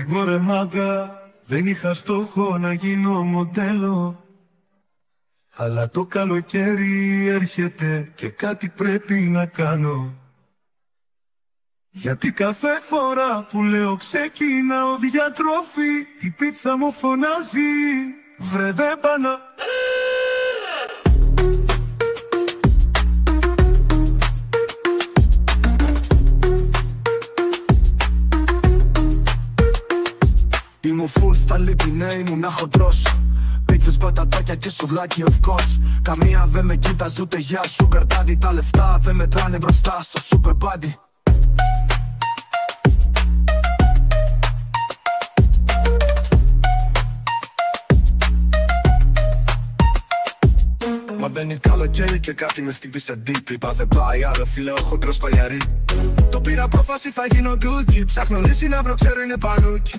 Μωρέ μάγκα, δεν είχα στόχο να γίνω μοντέλο, αλλά το καλοκαίρι έρχεται και κάτι πρέπει να κάνω. Γιατί κάθε φορά που λέω ξεκινάω διατροφή, η πίτσα μου φωνάζει βρε δεν πάνα. Ήμουν full στα λίπη, ναι, ήμουνα χοντρός. Πίτσες, πατατάκια και σουβλάκι of course. Καμία δεν με κοίταζε ούτε για sugar daddy. Τα λεφτά δεν μετράνε μπροστά στο super buddy. Μα μπαίνει καλοκαίρι και κάτι με χτύπησε deep. Είπα δεν πάει άλλο φίλε, ο χοντρός παλιαρί. Το πήρα απόφαση θα γίνω Gucci. Ψάχνω λύση να βρω, ξέρω είναι πανούκι.